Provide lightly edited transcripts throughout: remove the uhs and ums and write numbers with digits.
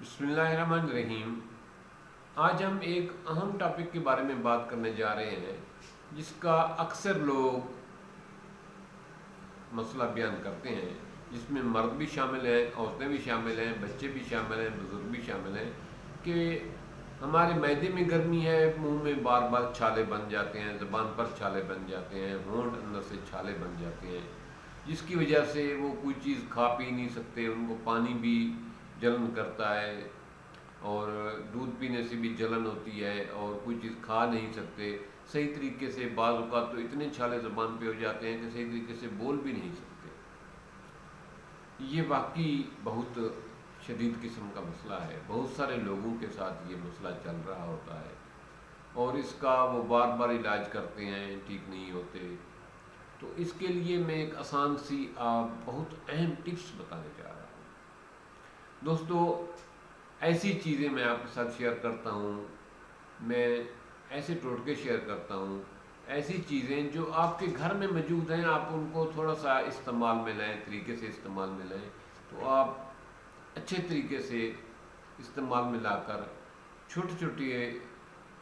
बिस्मिल्लाहिर्रहमानिर्रहीम। आज हम एक अहम टॉपिक के बारे में बात करने जा रहे हैं जिसका अक्सर लोग मसला बयान करते हैं, जिसमें मर्द भी शामिल हैं, औरतें भी शामिल हैं, बच्चे भी शामिल हैं, बुज़ुर्ग भी शामिल हैं कि हमारे मैदे में गर्मी है, मुंह में बार बार छाले बन जाते हैं, ज़बान पर छाले बन जाते हैं, होंठ अंदर से छाले बन जाते हैं, जिसकी वजह से वो कोई चीज़ खा पी नहीं सकते। उनको पानी भी जलन करता है और दूध पीने से भी जलन होती है और कोई चीज़ खा नहीं सकते सही तरीके से। बाज़ औक़ात तो इतने छाले ज़बान पे हो जाते हैं कि सही तरीके से बोल भी नहीं सकते। ये वाकई बहुत शदीद किस्म का मसला है। बहुत सारे लोगों के साथ ये मसला चल रहा होता है और इसका वो बार बार इलाज करते हैं, ठीक नहीं होते। तो इसके लिए मैं एक आसान सी बहुत अहम टिप्स बताने जा रहा हूँ। दोस्तों, ऐसी चीज़ें मैं आपके साथ शेयर करता हूँ, मैं ऐसे टोटके शेयर करता हूँ, ऐसी चीज़ें जो आपके घर में मौजूद हैं, आप उनको थोड़ा सा इस्तेमाल में लाएँ, तरीके से इस्तेमाल में लाएँ, तो आप अच्छे तरीके से इस्तेमाल में लाकर छोटे छोटे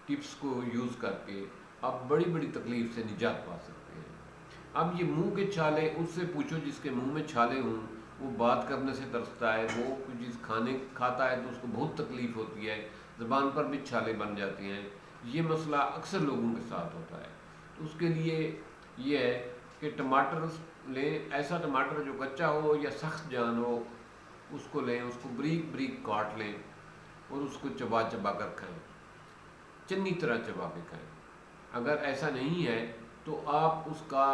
टिप्स को यूज़ करके आप बड़ी बड़ी तकलीफ़ से निजात पा सकते हैं। अब ये मुंह के छाले, उससे पूछो जिसके मुंह में छाले हों, वो बात करने से तरसता है, वो कोई चीज़ खाता है तो उसको बहुत तकलीफ़ होती है, ज़बान पर भी छाले बन जाते हैं। ये मसला अक्सर लोगों के साथ होता है। तो उसके लिए ये है कि टमाटर लें, ऐसा टमाटर जो कच्चा हो या सख्त जान हो, उसको लें, उसको बारीक बारीक काट लें और उसको चबा चबा कर खाएँ, चन्नी तरह चबा के खाएँ। अगर ऐसा नहीं है तो आप उसका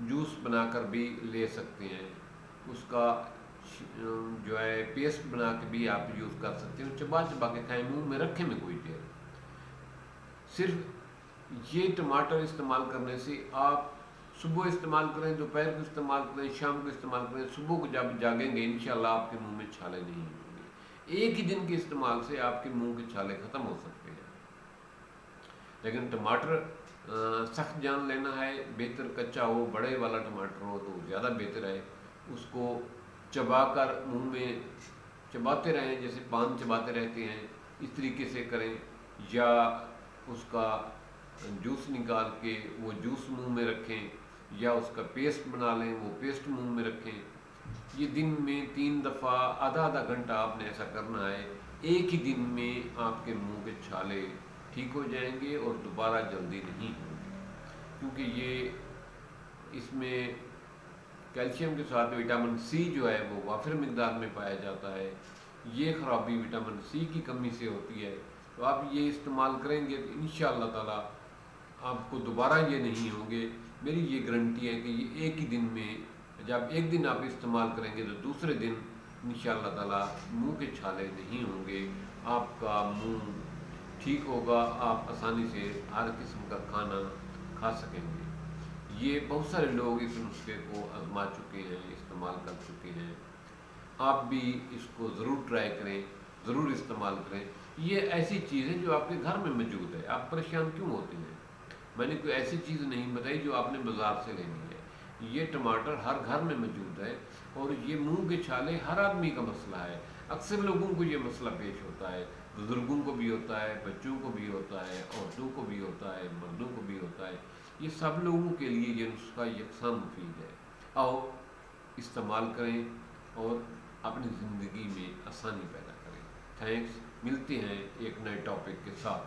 जूस बनाकर भी ले सकते हैं, उसका जो है पेस्ट बना के भी आप यूज़ कर सकते हो। चबा चबा के खाएँ, मुंह में रखें में कोई देर। सिर्फ ये टमाटर इस्तेमाल करने से आप सुबह इस्तेमाल करें, दोपहर को इस्तेमाल करें, शाम को इस्तेमाल करें, सुबह को जब जागेंगे इंशाल्लाह आपके मुंह में छाले नहीं होंगे। एक ही दिन के इस्तेमाल से आपके मुंह के छाले ख़त्म हो सकते हैं। लेकिन टमाटर सख्त जान लेना है, बेहतर कच्चा हो, बड़े वाला टमाटर हो तो ज़्यादा बेहतर है। उसको चबा कर मुँह में चबाते रहें, जैसे पान चबाते रहते हैं, इस तरीके से करें। या उसका जूस निकाल के वो जूस मुंह में रखें, या उसका पेस्ट बना लें, वो पेस्ट मुंह में रखें। ये दिन में 3 दफ़ा आधा आधा घंटा आपने ऐसा करना है। एक ही दिन में आपके मुंह के छाले ठीक हो जाएंगे और दोबारा जल्दी नहीं होंगे, क्योंकि ये इसमें कैल्शियम के साथ विटामिन सी जो है वो वाफिर मिकदार में पाया जाता है। ये ख़राबी विटामिन सी की कमी से होती है। तो आप ये इस्तेमाल करेंगे तो इंशाअल्लाह ताला आपको दोबारा ये नहीं होंगे। मेरी ये गारंटी है कि ये एक ही दिन में, जब एक दिन आप इस्तेमाल करेंगे तो दूसरे दिन इंशाअल्लाह ताला मुंह के छाले नहीं होंगे, आपका मुंह ठीक होगा, आप आसानी से हर किस्म का खाना खा सकेंगे। ये बहुत सारे लोग इस नुस्खे को आजमा चुके हैं, इस्तेमाल कर चुके हैं। आप भी इसको ज़रूर ट्राई करें, ज़रूर इस्तेमाल करें। ये ऐसी चीज़ है जो आपके घर में मौजूद है, आप परेशान क्यों होते हैं? मैंने कोई ऐसी चीज़ नहीं बताई जो आपने बाज़ार से लेनी है। ये टमाटर हर घर में मौजूद है और ये मुंह के छाले हर आदमी का मसला है। अक्सर लोगों को ये मसला पेश होता है, बुज़ुर्गों को भी होता है, बच्चों को भी होता है, औरतों को भी होता है, मर्दों को भी होता है। ये सब लोगों के लिए ये नुस्खा यकसां मुफीद है। आओ इस्तेमाल करें और अपनी ज़िंदगी में आसानी पैदा करें। थैंक्स। मिलते हैं एक नए टॉपिक के साथ।